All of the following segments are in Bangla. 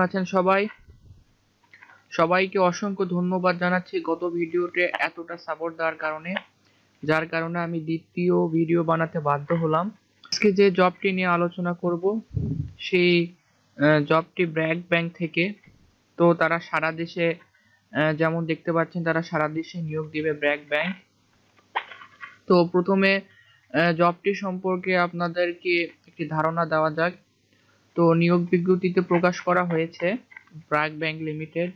আছেন সবাই? সবাইকে অসংখ্য ধন্যবাদ জানাচ্ছি গত ভিডিওতে এতটা সাপোর্ট দেওয়ার কারণে, যার কারণে আমি দ্বিতীয় ভিডিও বানাতে বাধ্য হলাম। আজকে যে জবটি নিয়ে আলোচনা করব সেই জবটি ব্র্যাক ব্যাংক থেকে। তো তারা সারা দেশে যেমন দেখতে পাচ্ছেন তারা সারা দেশে নিয়োগ দিবে ব্র্যাক ব্যাংক। তো প্রথমে জবটি সম্পর্কে আপনাদেরকে একটি ধারণা দেওয়া যাক। তো নিয়োগ বিজ্ঞপ্তিতে প্রকাশ করা হয়েছে ব্র্যাক ব্যাংক লিমিটেড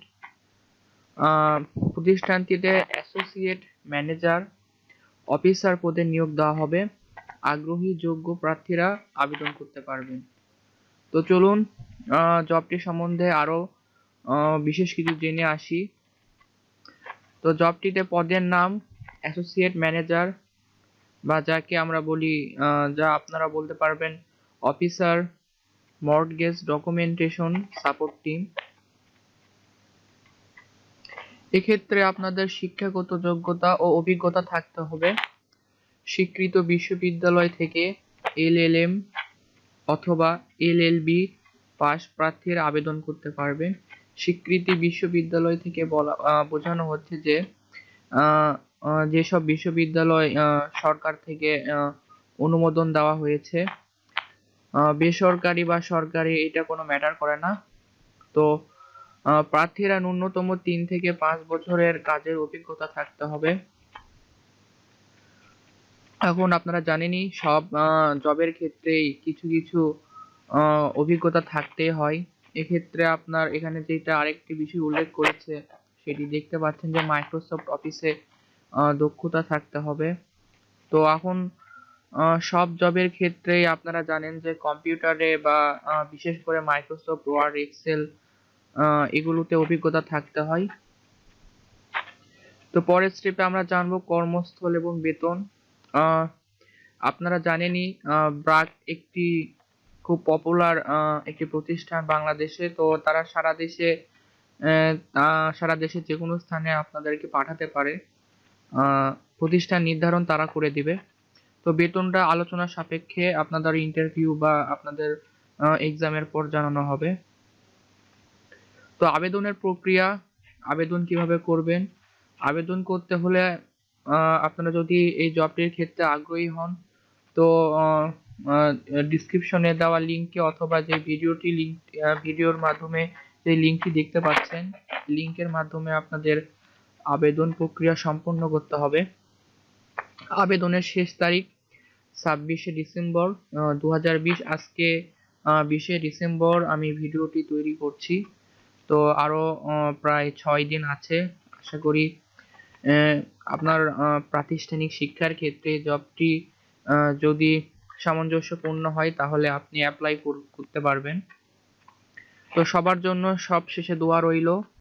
প্রতিষ্ঠানটিতে অ্যাসোসিয়েট ম্যানেজার অফিসার পদে নিয়োগ দেওয়া হবে। আগ্রহী যোগ্য প্রার্থীরা আবেদন করতে পারবেন। তো চলুন জবটি সম্বন্ধে আরো বিশেষ কিছু জেনে আসি। তো জবটিতে পদের নাম অ্যাসোসিয়েট ম্যানেজার, বা যাকে আমরা বলি যা আপনারা বলতে পারবেন officer mortgage documentation support team. এক্ষেত্রে আপনাদের শিক্ষাগত যোগ্যতা ও অভিজ্ঞতা থাকতে হবে। স্বীকৃত বিশ্ববিদ্যালয় থেকে LLM অথবা LLB পাস প্রার্থীরা আবেদন করতে পারবেন। স্বীকৃতি বিশ্ববিদ্যালয় থেকে বোঝানো হচ্ছে যে যেসব বিশ্ববিদ্যালয় সরকার থেকে অনুমোদন দেওয়া হয়েছে, বেসরকারি বা সরকারি এটা কোনো ম্যাটার করে না। তো প্রার্থীরা ন্যূনতম 3 থেকে 5 বছরের কাজের অভিজ্ঞতা থাকতে হবে। এখন আপনারা জানেনই সব জবের ক্ষেত্রেই কিছু কিছু অভিজ্ঞতা থাকতে হয়। এক্ষেত্রে আপনার এখানে যেটা আরেকটি বিষয় উল্লেখ করেছে সেটি দেখতে পাচ্ছেন যে মাইক্রোসফট অফিসে দক্ষতা থাকতে হবে। তো এখন সব জবের ক্ষেত্রেই আপনারা জানেন যে কম্পিউটারে বা বিশেষ করে মাইক্রোসফট ওয়ার্ড, এক্সেল এগুলোতে অভিজ্ঞতা থাকতে হয়। তো পরের স্টেপে আমরা জানবো কর্মস্থল এবং বেতন। আপনারা জানেনই ব্র্যাক একটি খুব পপুলার একটি প্রতিষ্ঠান বাংলাদেশে। তো তারা সারা দেশে যে কোনো স্থানে আপনাদেরকে পাঠাতে পারে। প্রতিষ্ঠান নির্ধারণ তারা করে দিবে। তো বেতনটা আলোচনা সাপেক্ষে আপনাদের ইন্টারভিউ বা আপনাদের এক্সামের পর জানানো হবে। তো আবেদনের প্রক্রিয়া, আবেদন কিভাবে করবেন? আবেদন করতে হলে আপনারা যদি এই জবটির ক্ষেত্রে আগ্রহী হন তো ডিসক্রিপশনে দেওয়া লিঙ্কে অথবা যে ভিডিওর মাধ্যমে যে লিঙ্কটি দেখতে পাচ্ছেন, লিঙ্কের মাধ্যমে আপনাদের আবেদন প্রক্রিয়া সম্পন্ন করতে হবে। আবেদনের শেষ তারিখ 26শে ডিসেম্বর 2020। আজকে 20শে ডিসেম্বর আমি ভিডিওটি তৈরি করছি। তো আরো প্রায় 6 দিন আছে। আশা করি আপনার প্রাতিষ্ঠানিক শিক্ষার ক্ষেত্রে জবটি যদি সামঞ্জস্যপূর্ণ হয় তাহলে আপনি অ্যাপ্লাই করতে পারবেন। তো সবার জন্য সবশেষে দোয়া রইল।